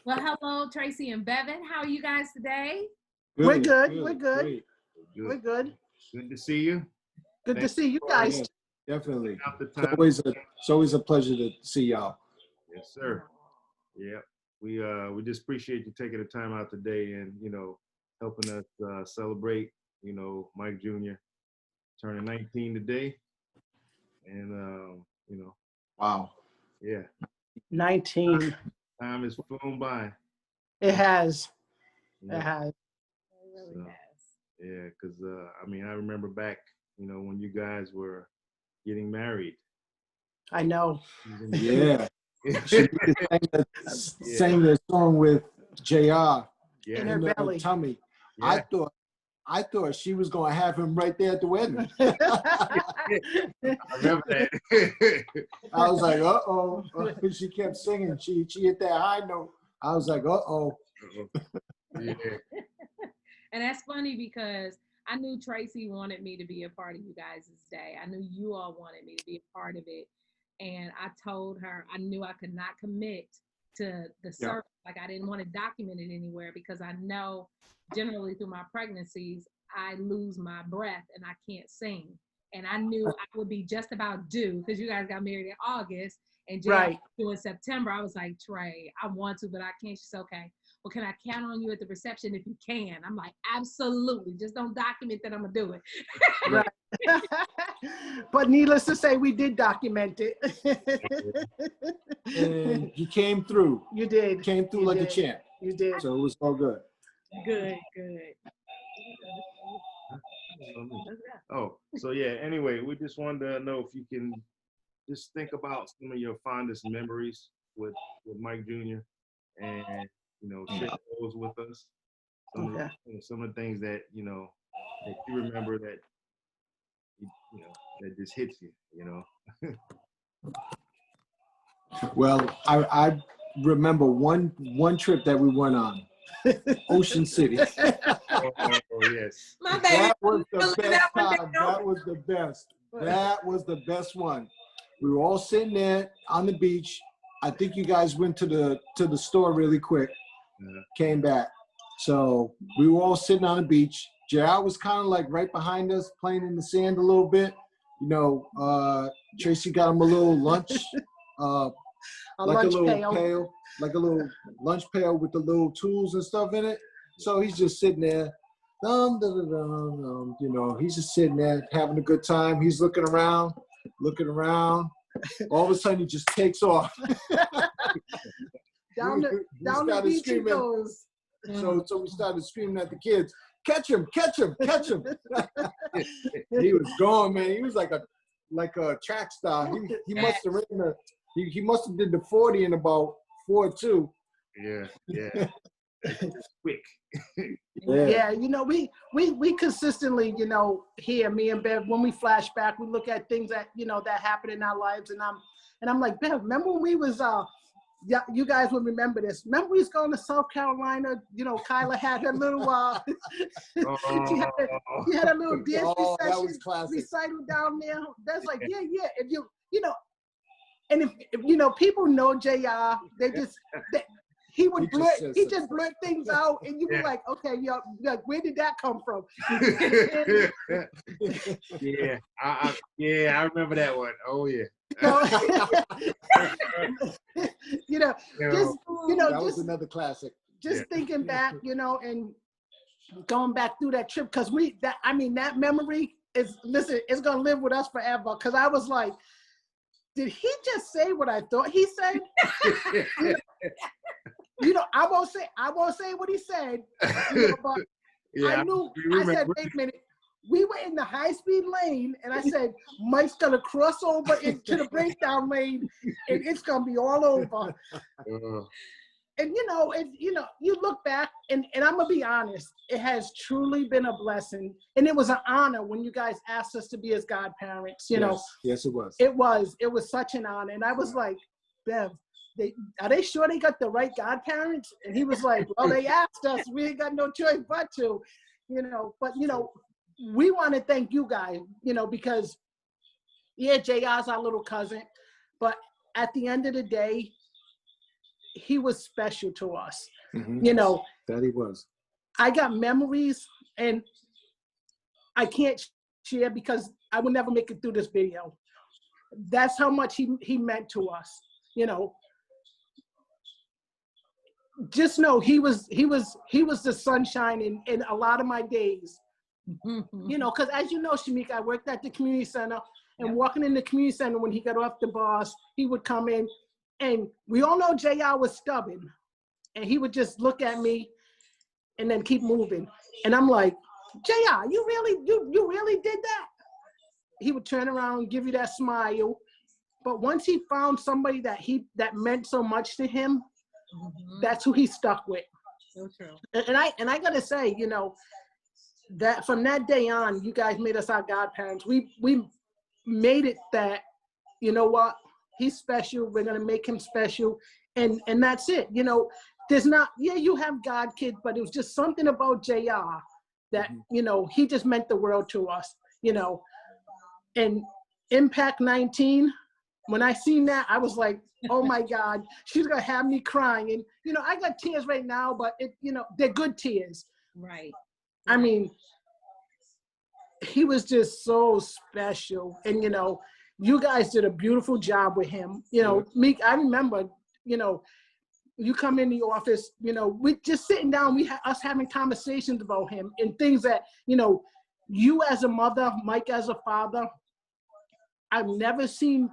Well, hello, Tracy and Bevan. How are you guys today? We're good. We're good. Great. We're good. Good to see you. Good Thanks to see you guys. Yeah, definitely. out the It's time. always a pleasure to see y'all. Yes, sir. Yeah. We just appreciate you taking the time out today and, helping us celebrate, Mike Jr. turning 19 today. And, Wow. yeah, 19. time has flown by. It has. Yeah. It has. It really So, has. yeah, because, I remember back, when you guys were getting married. I know. Yeah. She sang that song with JR Yeah. In her in belly. her tummy. Yeah. I thought she was gonna have him right there at the wedding. I remember that. I was like, uh-oh. She kept singing. She hit that high note. I was like, uh-oh. Yeah. And that's funny because I knew Tracy wanted me to be a part of you guys' day. I knew you all wanted me to be a part of it. And I told her I knew I could not commit to the service. Like I didn't want to document it anywhere because I know generally through my pregnancies, I lose my breath and I can't sing. And I knew I would be just about due because you guys got married in August and Right. due in September. I was like, Trey, I want to, but I can't. She's okay. Well, can I count on you at the reception if you can? I'm like, absolutely. Just don't document that I'm gonna do it. Right. But needless to say, we did document it. And you came through. You did. Came through You like a did. champ. You did. So it was all good. Good, good. Oh, so yeah, anyway, we just wanted to know if you can just think about some of your fondest memories with Mike Jr. and, share those with us. Okay. Some of the things that, that you remember that, that just hits you, Well, I remember one trip that we went on, Ocean City. Oh, yes. My baby. That was the Look at best that one time. down. That was the best. That was the best one. We were all sitting there on the beach. I think you guys went to the store really quick. Came back. So we were all sitting on the beach. JR was kind of like right behind us, playing in the sand a little bit. Tracy got him a little lunch, A like lunch a little pail. pail, like a little lunch pail with the little tools and stuff in it. So he's just sitting there. He's just sitting there having a good time. He's looking around. All of a sudden, he just takes off. Down the beach he goes. So we started screaming at the kids, catch him, catch him, catch him. He was gone, man. He was like a track star. He must have ran he must have did the 40 in about 4.2. Yeah. Quick. Yeah, we consistently, here, me and Bev, when we flash back, we look at things that, that happened in our lives, and I'm like, Bev, remember when we was yeah, you guys would remember this. Remember we was going to South Carolina, Kyla had her little she had a little dance recital down there. That's like, yeah. If and if people know JR, he just blurt things out, and you be like, okay, where did that come from? Yeah, I remember that one. Oh yeah. That was another classic. Just thinking back, and going back through that trip, because that memory it's gonna live with us forever. Because I was like, did he just say what I thought he said? I won't say what he said, but I knew. I said, wait a minute. We were in the high-speed lane, and I said, Mike's gonna cross over into the breakdown lane, and it's gonna be all over. And you look back, and I'm gonna be honest, it has truly been a blessing, and it was an honor when you guys asked us to be his godparents. Yes, it was. It was such an honor, and I was like, Bev, are they sure they got the right godparents? And he was like, well, they asked us, we ain't got no choice but to, but we want to thank you guys, because JR's our little cousin, but at the end of the day, he was special to us. Mm-hmm. You know, that he was. I got memories, and I can't share because I would never make it through this video. That's how much he meant to us. You know, just know he was the sunshine in a lot of my days. You know, because as you know, Shamika, I worked at the community center, and walking in the community center when he got off the bus, he would come in, and we all know JR was stubborn, and he would just look at me and then keep moving. And I'm like, JR, you really did that? He would turn around, give you that smile. But once he found somebody that meant so much to him, that's who he stuck with. So true. And I gotta say, you know, that from that day on, you guys made us our godparents. We made it that, you know what, he's special. We're gonna make him special, and that's it. You know, there's not, you have God kids, but it was just something about JR that, you know, he just meant the world to us. You know, and Impact 19. When I seen that, I was like, oh my God, she's gonna have me crying. And, you know, I got tears right now, but you know, they're good tears. Right. I mean, he was just so special. And, you know, you guys did a beautiful job with him. You know, Meek, I remember, you know, you come in the office, you know, we just sitting down, us having conversations about him and things that, you know, you as a mother, Mike as a father, I've never seen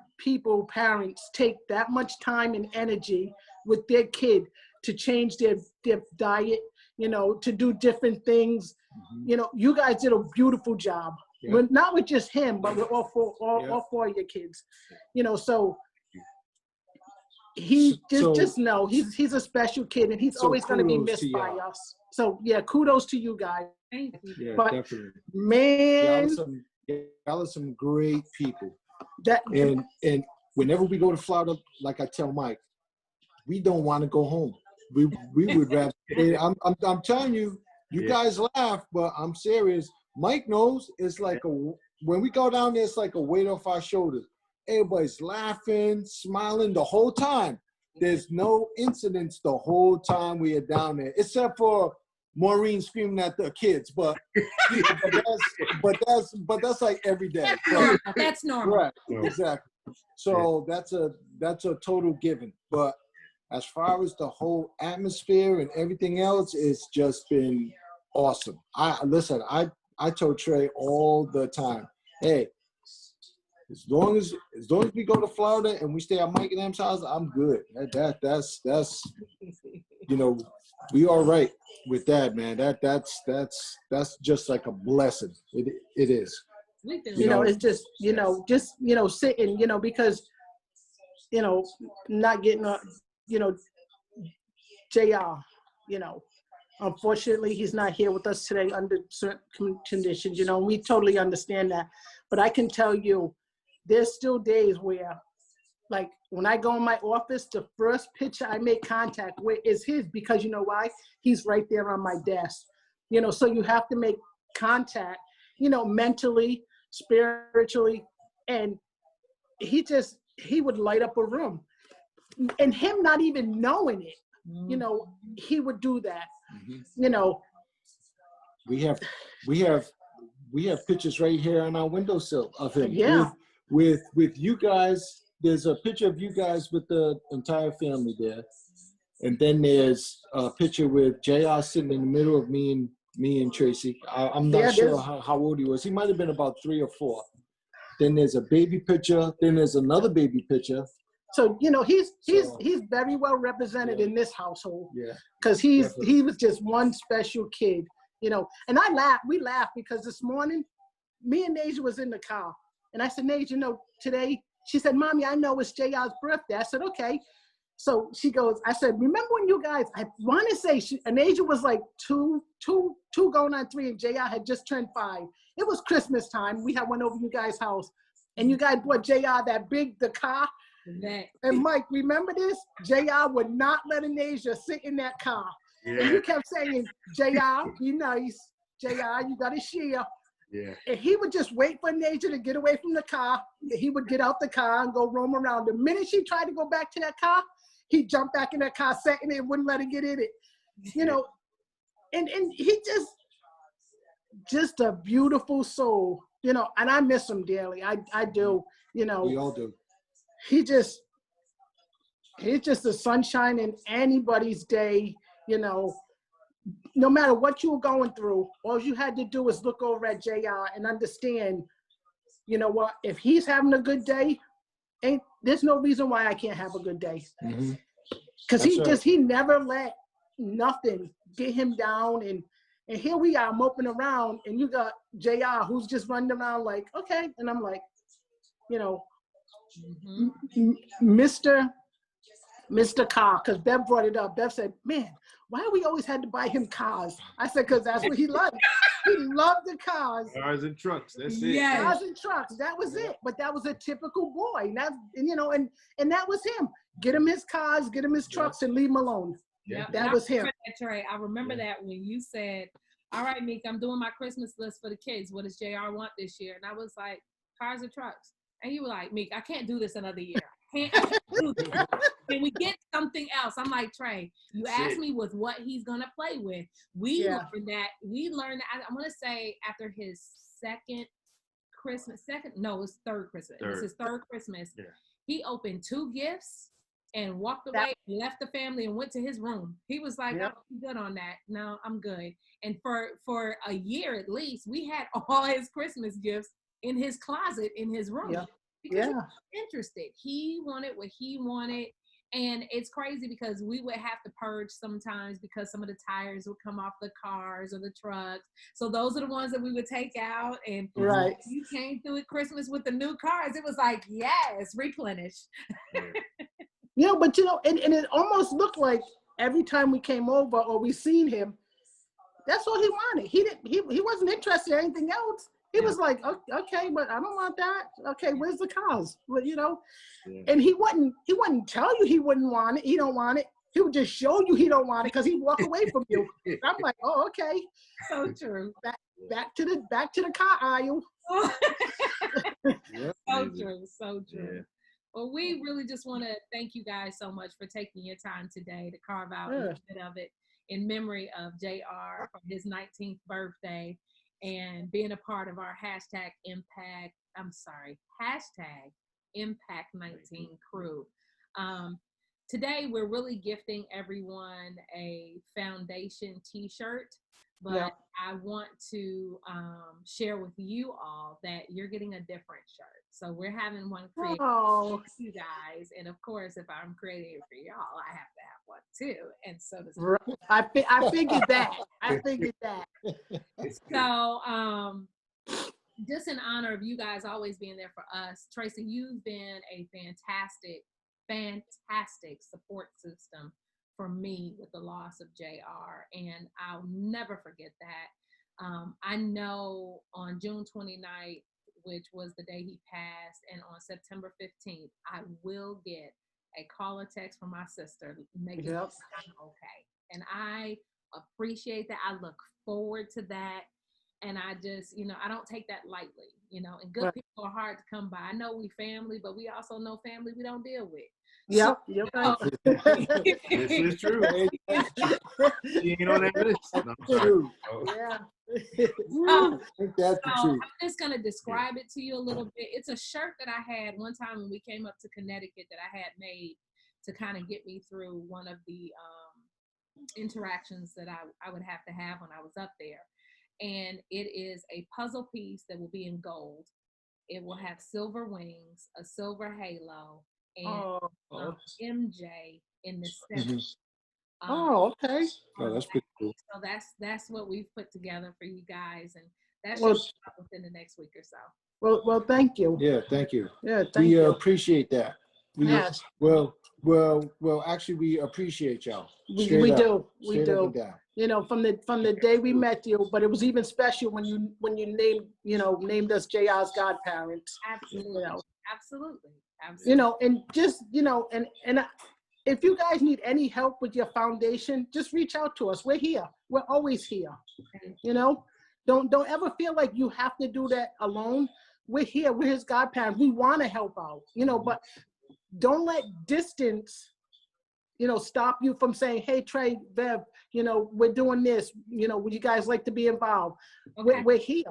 parents take that much time and energy with their kid to change their diet, you know, to do different things. You know, you guys did a beautiful job. Not with just him, but with all four of your kids. You know, so he just know he's a special kid, and he's always going to be missed by us. So yeah, kudos to you guys. Thank you. Yeah, but definitely. Man, y'all are some great people. That and whenever we go to Florida, like I tell Mike, we don't want to go home. We would rather. I'm telling you, you guys laugh, but I'm serious. Mike knows it's like when we go down there, it's like a weight off our shoulders. Everybody's laughing, smiling the whole time. There's no incidents the whole time we are down there, except for Maureen screaming at the kids. But that's like every day. That's normal. Right, exactly. So that's a total given. But as far as the whole atmosphere and everything else, it's just been awesome. I told Trey all the time, hey, as long as we go to Florida and we stay at Mike and M's house, I'm good. That's you know, we all right with that, man. That's just like a blessing. It is. You know, it's just sitting, you know, because, you know, not getting JR, you know, unfortunately he's not here with us today under certain conditions, you know, we totally understand that. But I can tell you, there's still days where, like, when I go in my office, the first picture I make contact with is his, because you know why? He's right there on my desk. You know, so you have to make contact, you know, mentally, spiritually, and he would light up a room. And him not even knowing it, you know, he would do that. You know. We have pictures right here on our windowsill of him. Yeah. With you guys, there's a picture of you guys with the entire family there. And then there's a picture with JR sitting in the middle of me and Tracy. I'm not sure how old he was. He might have been about 3 or 4. Then there's a baby picture. Then there's another baby picture. So, you know, he's very well represented in this household. Yeah. Because he was just one special kid, you know. And we laughed because this morning, me and Nasia was in the car. And I said, Nasia, you know, today, she said, Mommy, I know it's JR's birthday. I said, okay. So she goes, I said, remember when you guys, I want to say, Nasia was like two going on 3, and JR had just turned 5. It was Christmas time. We had went over you guys' house. And you guys bought JR the car. And Mike, remember this? JR would not let Nasia sit in that car. Yeah. And you kept saying, JR, be nice. JR, you got to share. Yeah. And he would just wait for Nasia to get away from the car. He would get out the car and go roam around. The minute she tried to go back to that car, He'd jump back in that car, sat in it, and wouldn't let him get in it. You know, and he just a beautiful soul, you know, and I miss him dearly. I do, you know. We all do. He's just the sunshine in anybody's day, you know. No matter what you were going through, all you had to do is look over at JR and understand, you know what, if he's having a good day, there's no reason why I can't have a good day. Because he never let nothing get him down. And here we are moping around, and you got JR who's just running around like, okay. And I'm like, you know, Mr. Car, because Bev brought it up. Bev said, man, why we always had to buy him cars? I said, because that's what he loved. He loved the cars. Cars and trucks, that's it. Yes. Cars and trucks, that was it. But that was a typical boy. And you know, and that was him. Get him his cars, get him his trucks, and leave him alone. Yeah. That was him. Trey, I remember that when you said, all right, Meek, I'm doing my Christmas list for the kids. What does JR want this year? And I was like, cars or trucks? And you were like, Meek, I can't do this another year. I can't do this. Can we get something else? I'm like, Trey, you asked me with what he's gonna play with. We learned that. I want to say after his third Christmas. It was his third Christmas. Yeah. He opened 2 gifts and walked away, left the family and went to his room. He was like, I'm good on that. No, I'm good. And for a year at least, we had all his Christmas gifts in his closet in his room. Yeah. Because he was interested. He wanted what he wanted. And it's crazy because we would have to purge sometimes because some of the tires would come off the cars or the trucks. So those are the ones that we would take out. And you came through at Christmas with the new cars. It was like, yes, replenish. You know, but you know, and it almost looked like every time we came over or we seen him, that's all he wanted. He wasn't interested in anything else. He was like, okay, but I don't want that. Okay, where's the cars? Well, you know, and he wouldn't tell you he wouldn't want it. He don't want it. He would just show you he don't want it because he'd walk away from you. I'm like, oh, okay. So true. Back to the car aisle. So true. So true. Yeah. Well, we really just want to thank you guys so much for taking your time today to carve out a little bit of it in memory of JR for his 19th birthday. And being a part of our #Impact19 crew. Today, we're really gifting everyone a foundation t-shirt, but I want to share with you all that you're getting a different shirt. So we're having one created for you guys. And of course, if I'm creating it for y'all, I have to have one too. And so does I figured that. I figured that. So just in honor of you guys always being there for us, Tracy, you've been a fantastic support system for me with the loss of JR. And I'll never forget that. I know on June 29th, which was the day he passed, and on September 15th, I will get a call or text from my sister making sure I'm okay. And I appreciate that. I look forward to that. And I just, you know, I don't take that lightly, you know, and good people are hard to come by. I know we family, but we also know family we don't deal with. Yep. This is true. You ain't on that list. No, true. Yeah. I think that's the truth. I'm just going to describe it to you a little bit. It's a shirt that I had one time when we came up to Connecticut that I had made to kind of get me through one of the interactions that I would have to have when I was up there. And it is a puzzle piece that will be in gold. It will have silver wings, a silver halo, and MJ in the center. Okay. Oh, that's pretty cool. So that's what we've put together for you guys, and that's just within the next week or so. Well, thank you. Yeah, thank you. Yeah, thank you. We appreciate that. Yes. Well, actually, we appreciate y'all. We do. Straight up and down. You know, from the day we met you, but it was even special when you named us JR's godparents. Absolutely. You know. Absolutely. You know, and just, you know, and if you guys need any help with your foundation, just reach out to us. We're here. We're always here. You know, don't ever feel like you have to do that alone. We're here. We're his godparents. We want to help out, you know, but don't let distance stop you from saying, hey, Trey, Bev, we're doing this. Would you guys like to be involved? Okay. We're here.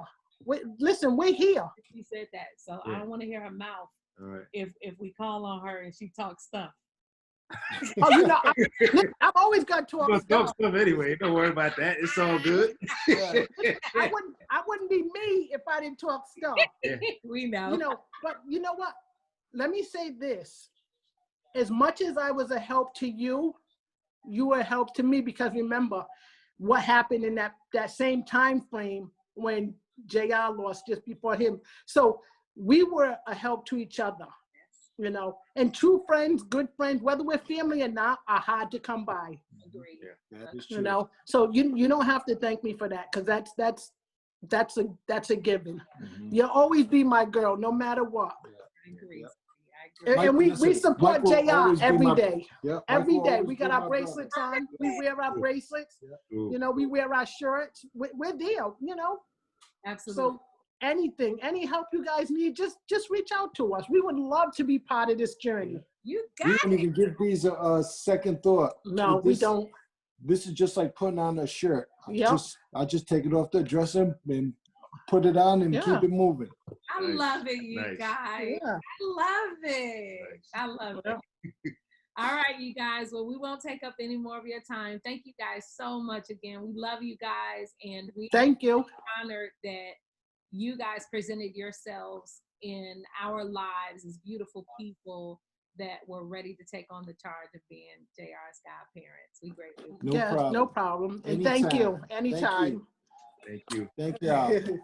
Listen, we're here. She said that, so Yeah. I don't want to hear her mouth. All right. If we call on her and she talks stuff. Oh, I've always got to We'll talk talk stuff anyway. Don't worry about that. It's all good. I wouldn't be me if I didn't talk stuff. We know. But you know what? Let me say this. As much as I was a help to you, you were a help to me, because remember what happened in that same time frame when JR lost just before him. So we were a help to each other, and true friends, good friends, whether we're family or not, are hard to come by. Agreed. Yeah, That is true. So you don't have to thank me for that, because that's a given. You'll always be my girl, no matter what. I agree. And we support Mike will JR always be every my- day. Yeah, Mike Every will day. always We be got our my bracelets on. We wear our bracelets. True. We wear our shirts. We're there, Absolutely. So any help you guys need, just reach out to us. We would love to be part of this journey. You We got don't it. even give these a second thought. No, we don't. This is just like putting on a shirt. Yep. I just take it off the dresser and put it on and keep it moving. I Nice. love it, you Nice. guys. Yeah. I love it. Nice. I love it. All right, you guys. Well, we won't take up any more of your time. Thank you guys so much again. We love you guys, and we Thank you. are honored that you guys presented yourselves in our lives as beautiful people that were ready to take on the charge of being JR's godparents. We greatly appreciate it. No problem. No problem. And thank you. Anytime. Anytime. Thank you. Thank you.